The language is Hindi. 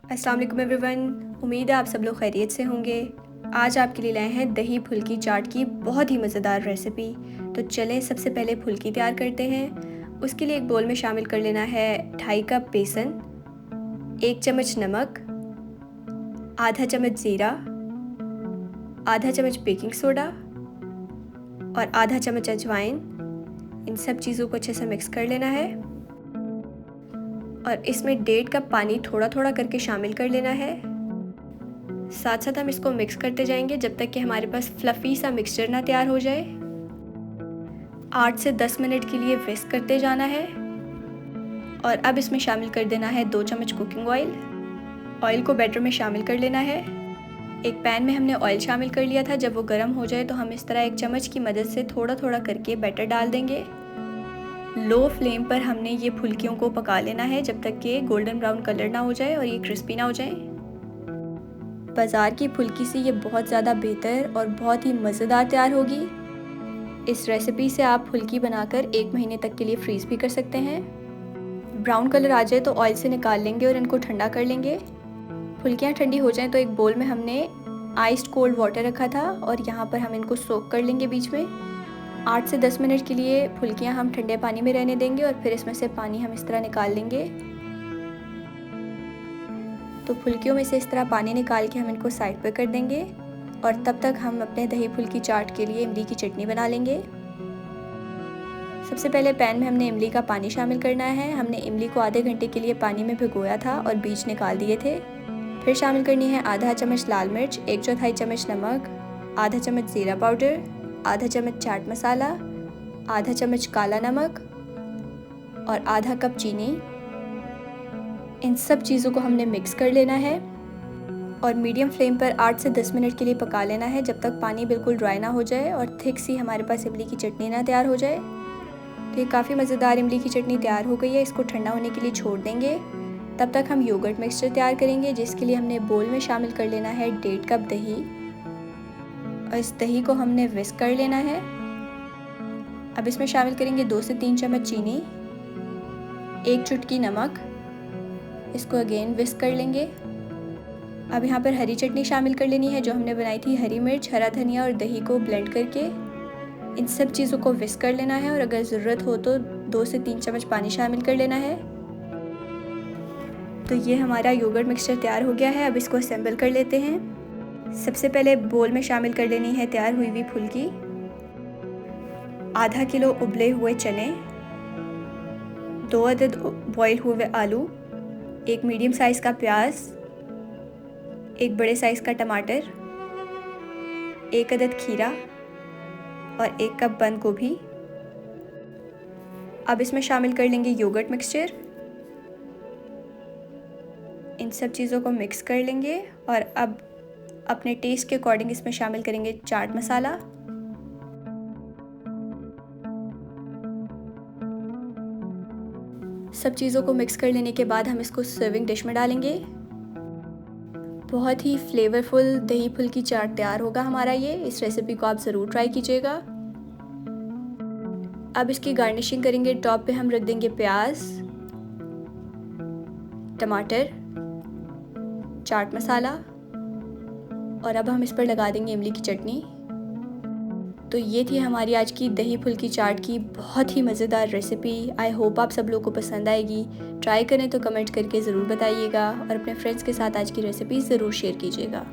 अस्सलाम वालेकुम एवरीवन। उम्मीद है आप सब लोग खैरियत से होंगे। आज आपके लिए लाए हैं दही फुल्की चाट की बहुत ही मज़ेदार रेसिपी। तो चलें सबसे पहले फुल्की तैयार करते हैं। उसके लिए एक बोल में शामिल कर लेना है 2.5 कप बेसन, 1 चम्मच नमक, आधा चम्मच ज़ीरा, आधा चम्मच बेकिंग सोडा और आधा चम्मच अजवाइन। इन सब चीज़ों को अच्छे से मिक्स कर लेना है और इसमें 1.5 कप पानी थोड़ा थोड़ा करके शामिल कर लेना है। साथ साथ हम इसको मिक्स करते जाएंगे जब तक कि हमारे पास फ्लफ़ी सा मिक्सचर ना तैयार हो जाए। 8 से 10 मिनट के लिए विस्क करते जाना है और अब इसमें शामिल कर देना है 2 चम्मच कुकिंग ऑयल। ऑयल को बैटर में शामिल कर लेना है। एक पैन में हमने ऑयल शामिल कर लिया था। जब वो गर्म हो जाए तो हम इस तरह एक चम्मच की मदद से थोड़ा थोड़ा करके बैटर डाल देंगे। लो फ्लेम पर हमने ये फुल्कियों को पका लेना है जब तक कि गोल्डन ब्राउन कलर ना हो जाए और ये क्रिस्पी ना हो जाए। बाज़ार की फुल्की से ये बहुत ज़्यादा बेहतर और बहुत ही मज़ेदार तैयार होगी। इस रेसिपी से आप फुल्की बनाकर 1 महीने तक के लिए फ्रीज़ भी कर सकते हैं। ब्राउन कलर आ जाए तो ऑयल से निकाल लेंगे और इनको ठंडा कर लेंगे। फुल्कियाँ ठंडी हो जाएं तो एक बोल में हमने आइस्ड कोल्ड वाटर रखा था और यहाँ पर हम इनको सोक कर लेंगे बीच में। 8 से 10 मिनट के लिए फुल्कियाँ हम ठंडे पानी में रहने देंगे और फिर इसमें से पानी हम इस तरह निकाल लेंगे। तो फुल्कियों में से इस तरह पानी निकाल के हम इनको साइड पर कर देंगे और तब तक हम अपने दही फुल्की चाट के लिए इमली की चटनी बना लेंगे। सबसे पहले पैन में हमने इमली का पानी शामिल करना है। हमने इमली को आधे घंटे के लिए पानी में भिगोया था और बीज निकाल दिए थे। फिर शामिल करनी है आधा चम्मच लाल मिर्च, 1/4 चम्मच नमक, आधा चम्मच ज़ीरा पाउडर, आधा चम्मच चाट मसाला, आधा चम्मच काला नमक और आधा कप चीनी। इन सब चीज़ों को हमने मिक्स कर लेना है और मीडियम फ्लेम पर 8 से 10 मिनट के लिए पका लेना है जब तक पानी बिल्कुल ड्राई ना हो जाए और थिक सी हमारे पास इमली की चटनी ना तैयार हो जाए। तो ये काफ़ी मज़ेदार इमली की चटनी तैयार हो गई है। इसको ठंडा होने के लिए छोड़ देंगे। तब तक हम योगर्ट मिक्सचर तैयार करेंगे जिसके लिए हमने बोल में शामिल कर लेना है 1.5 कप दही और इस दही को हमने विस्क कर लेना है। अब इसमें शामिल करेंगे 2 से 3 चम्मच चीनी, 1 चुटकी नमक। इसको अगेन विस्क कर लेंगे। अब यहाँ पर हरी चटनी शामिल कर लेनी है जो हमने बनाई थी, हरी मिर्च, हरा धनिया और दही को ब्लेंड करके। इन सब चीज़ों को विस्क कर लेना है और अगर ज़रूरत हो तो 2 से 3 चम्मच पानी शामिल कर लेना है। तो ये हमारा योगर्ट मिक्सचर तैयार हो गया है। अब इसको असेंबल कर लेते हैं। सबसे पहले बोल में शामिल कर लेनी है तैयार हुई हुई फुल्की, आधा किलो उबले हुए चने, 2 अदद बॉयल हुए आलू, 1 मीडियम साइज़ का प्याज, 1 बड़े साइज़ का टमाटर, 1 अदद खीरा और 1 कप बंद गोभी। अब इसमें शामिल कर लेंगे योगर्ट मिक्सचर। इन सब चीज़ों को मिक्स कर लेंगे और अब अपने टेस्ट के अकॉर्डिंग इसमें शामिल करेंगे चाट मसाला। सब चीज़ों को मिक्स कर लेने के बाद हम इसको सर्विंग डिश में डालेंगे। बहुत ही फ्लेवरफुल दही फुल्की चाट तैयार होगा हमारा ये। इस रेसिपी को आप ज़रूर ट्राई कीजिएगा। अब इसकी गार्निशिंग करेंगे। टॉप पे हम रख देंगे प्याज, टमाटर, चाट मसाला और अब हम इस पर लगा देंगे इमली की चटनी। तो ये थी हमारी आज की दही फुल्की चाट की बहुत ही मज़ेदार रेसिपी। आई होप आप सब लोगों को पसंद आएगी। ट्राई करें तो कमेंट करके ज़रूर बताइएगा और अपने फ्रेंड्स के साथ आज की रेसिपी ज़रूर शेयर कीजिएगा।